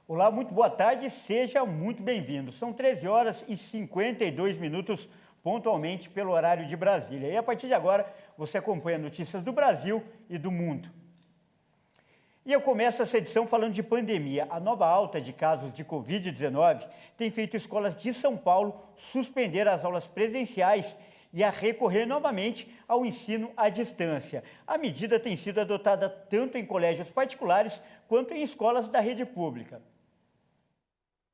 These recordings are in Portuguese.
Olá, muito boa tarde, seja muito bem-vindo. São 13 horas e 52 minutos pontualmente pelo horário de Brasília. E a partir de agora você acompanha notícias do Brasil e do mundo. E eu começo essa edição falando de pandemia. A nova alta de casos de Covid-19 tem feito escolas de São Paulo suspender as aulas presenciais e a recorrer novamente ao ensino à distância. A medida tem sido adotada tanto em colégios particulares quanto em escolas da rede pública.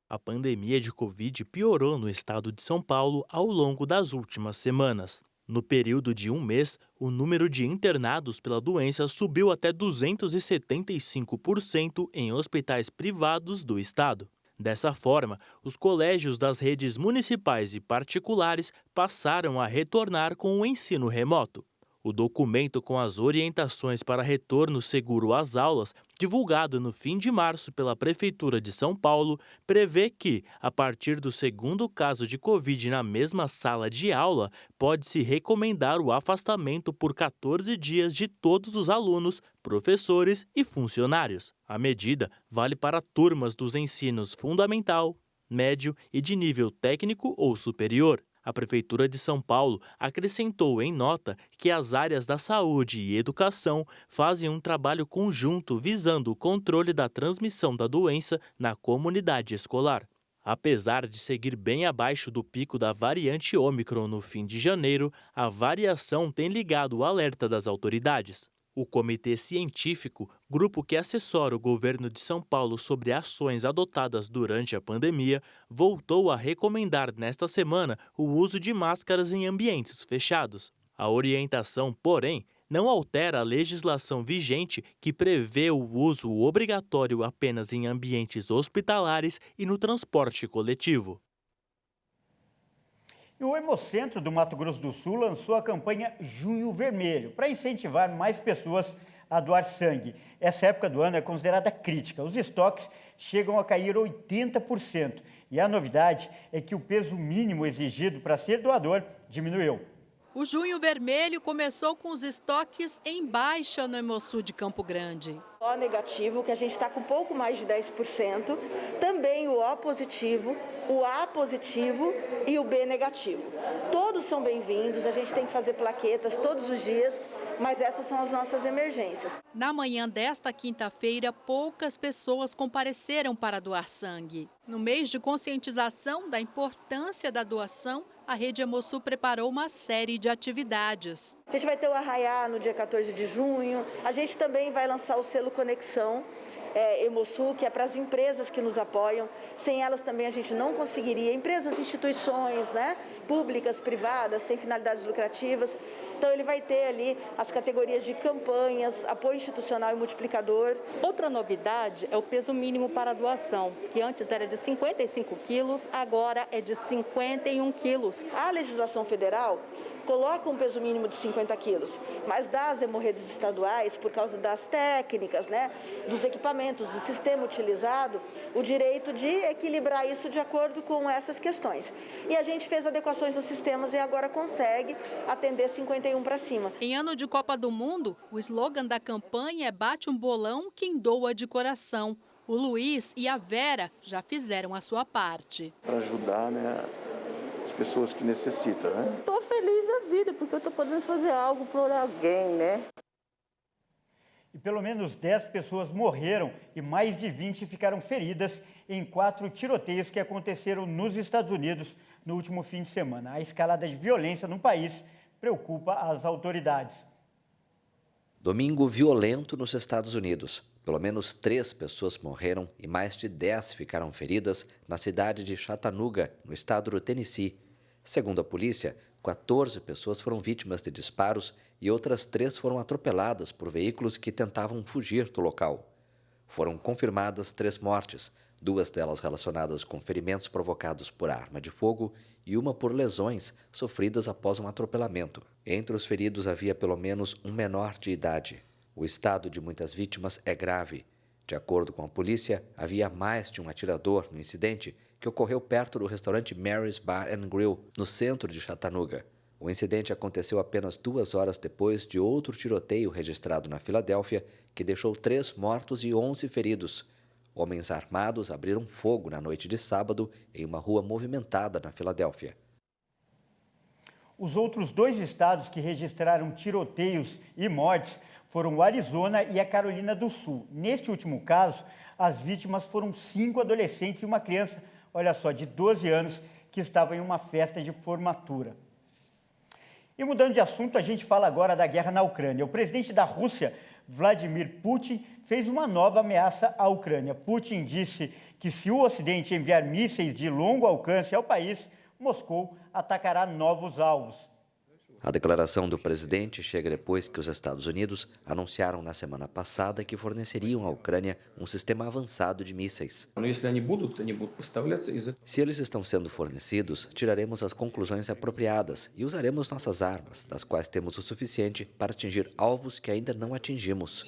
A pandemia de Covid piorou no estado de São Paulo ao longo das últimas semanas. No período de um mês, o número de internados pela doença subiu até 275% em hospitais privados do estado. Dessa forma, os colégios das redes municipais e particulares passaram a retornar com o ensino remoto. O documento com as orientações para retorno seguro às aulas, divulgado no fim de março pela Prefeitura de São Paulo, prevê que, a partir do segundo caso de Covid na mesma sala de aula, pode-se recomendar o afastamento por 14 dias de todos os alunos, professores e funcionários. A medida vale para turmas dos ensinos fundamental, médio e de nível técnico ou superior. A Prefeitura de São Paulo acrescentou em nota que as áreas da saúde e educação fazem um trabalho conjunto visando o controle da transmissão da doença na comunidade escolar. Apesar de seguir bem abaixo do pico da variante Ômicron no fim de janeiro, a variação tem ligado o alerta das autoridades. O Comitê Científico, grupo que assessora o governo de São Paulo sobre ações adotadas durante a pandemia, voltou a recomendar nesta semana o uso de máscaras em ambientes fechados. A orientação, porém, não altera a legislação vigente que prevê o uso obrigatório apenas em ambientes hospitalares e no transporte coletivo. E o Hemocentro do Mato Grosso do Sul lançou a campanha Junho Vermelho para incentivar mais pessoas a doar sangue. Essa época do ano é considerada crítica. Os estoques chegam a cair 80%. E a novidade é que o peso mínimo exigido para ser doador diminuiu. O Junho Vermelho começou com os estoques em baixa no Hemosul de Campo Grande. O negativo, que a gente está com pouco mais de 10%, também o O positivo, o A positivo e o B negativo. Todos são bem-vindos, a gente tem que fazer plaquetas todos os dias, mas essas são as nossas emergências. Na manhã desta quinta-feira, poucas pessoas compareceram para doar sangue. No mês de conscientização da importância da doação, a Rede Hemosul preparou uma série de atividades. A gente vai ter o Arraiá no dia 14 de junho, a gente também vai lançar o selo Conexão Hemosul, que é para as empresas que nos apoiam. Sem elas também a gente não conseguiria, empresas, instituições, públicas, privadas, sem finalidades lucrativas. Então ele vai ter ali as categorias de campanhas, apoio institucional e multiplicador. Outra novidade é o peso mínimo para doação, que antes era de 55 quilos, agora é de 51 quilos. A legislação federal coloca um peso mínimo de 50 quilos, mas das hemorredes estaduais, por causa das técnicas, dos equipamentos, do sistema utilizado, o direito de equilibrar isso de acordo com essas questões. E a gente fez adequações nos sistemas e agora consegue atender 51 para cima. Em ano de Copa do Mundo, o slogan da campanha é "Bate um bolão quem doa de coração". O Luiz e a Vera já fizeram a sua parte. Para ajudar, as pessoas que necessitam, Estou feliz da vida, porque eu estou podendo fazer algo por alguém, E pelo menos 10 pessoas morreram e mais de 20 ficaram feridas em 4 tiroteios que aconteceram nos Estados Unidos no último fim de semana. A escalada de violência no país preocupa as autoridades. Domingo violento nos Estados Unidos. Pelo menos 3 pessoas morreram e mais de 10 ficaram feridas na cidade de Chattanooga, no estado do Tennessee. Segundo a polícia, 14 pessoas foram vítimas de disparos e outras 3 foram atropeladas por veículos que tentavam fugir do local. Foram confirmadas 3 mortes, 2 delas relacionadas com ferimentos provocados por arma de fogo e uma por lesões sofridas após um atropelamento. Entre os feridos havia pelo menos um menor de idade. O estado de muitas vítimas é grave. De acordo com a polícia, havia mais de um atirador no incidente que ocorreu perto do restaurante Mary's Bar and Grill, no centro de Chattanooga. O incidente aconteceu apenas 2 horas depois de outro tiroteio registrado na Filadélfia, que deixou 3 mortos e 11 feridos. Homens armados abriram fogo na noite de sábado em uma rua movimentada na Filadélfia. Os outros 2 estados que registraram tiroteios e mortes foram o Arizona e a Carolina do Sul. Neste último caso, as vítimas foram 5 adolescentes e uma criança, olha só, de 12 anos, que estava em uma festa de formatura. E mudando de assunto, a gente fala agora da guerra na Ucrânia. O presidente da Rússia, Vladimir Putin, fez uma nova ameaça à Ucrânia. Putin disse que se o Ocidente enviar mísseis de longo alcance ao país, Moscou atacará novos alvos. A declaração do presidente chega depois que os Estados Unidos anunciaram na semana passada que forneceriam à Ucrânia um sistema avançado de mísseis. Se eles estão sendo fornecidos, tiraremos as conclusões apropriadas e usaremos nossas armas, das quais temos o suficiente para atingir alvos que ainda não atingimos.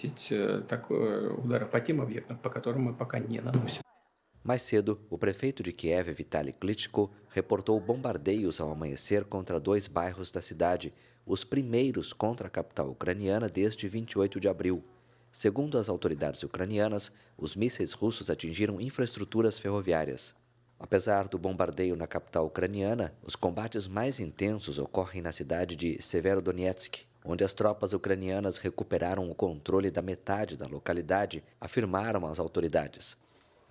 Mais cedo, o prefeito de Kiev, Vitaly Klitschko, reportou bombardeios ao amanhecer contra 2 bairros da cidade, os primeiros contra a capital ucraniana desde 28 de abril. Segundo as autoridades ucranianas, os mísseis russos atingiram infraestruturas ferroviárias. Apesar do bombardeio na capital ucraniana, os combates mais intensos ocorrem na cidade de Severodonetsk, onde as tropas ucranianas recuperaram o controle da metade da localidade, afirmaram as autoridades.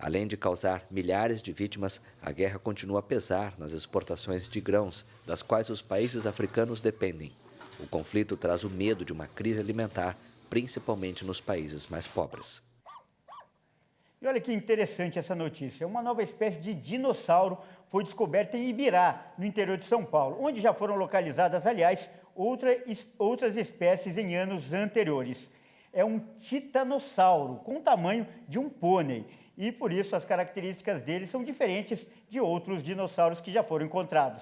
Além de causar milhares de vítimas, a guerra continua a pesar nas exportações de grãos, das quais os países africanos dependem. O conflito traz o medo de uma crise alimentar, principalmente nos países mais pobres. E olha que interessante essa notícia. Uma nova espécie de dinossauro foi descoberta em Ibirá, no interior de São Paulo, onde já foram localizadas, aliás, outras espécies em anos anteriores. É um titanossauro, com o tamanho de um pônei. E, por isso, as características dele são diferentes de outros dinossauros que já foram encontrados.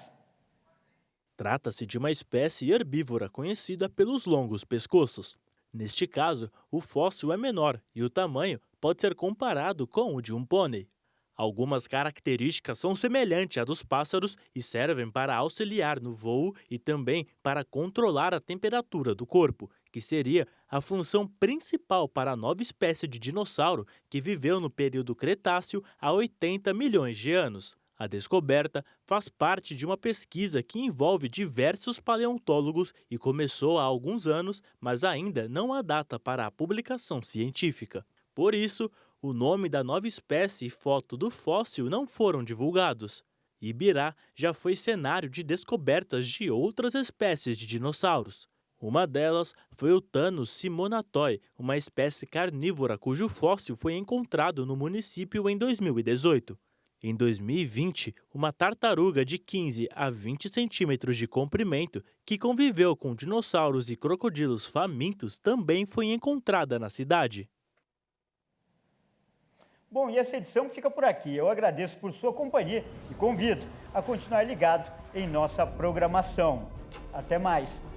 Trata-se de uma espécie herbívora conhecida pelos longos pescoços. Neste caso, o fóssil é menor e o tamanho pode ser comparado com o de um pônei. Algumas características são semelhantes à dos pássaros e servem para auxiliar no voo e também para controlar a temperatura do corpo, que seria a função principal para a nova espécie de dinossauro que viveu no período Cretáceo há 80 milhões de anos. A descoberta faz parte de uma pesquisa que envolve diversos paleontólogos e começou há alguns anos, mas ainda não há data para a publicação científica. Por isso, o nome da nova espécie e foto do fóssil não foram divulgados. Ibirá já foi cenário de descobertas de outras espécies de dinossauros. Uma delas foi o Thanos simonatoi, uma espécie carnívora cujo fóssil foi encontrado no município em 2018. Em 2020, uma tartaruga de 15 a 20 centímetros de comprimento, que conviveu com dinossauros e crocodilos famintos, também foi encontrada na cidade. Bom, e essa edição fica por aqui. Eu agradeço por sua companhia e convido a continuar ligado em nossa programação. Até mais!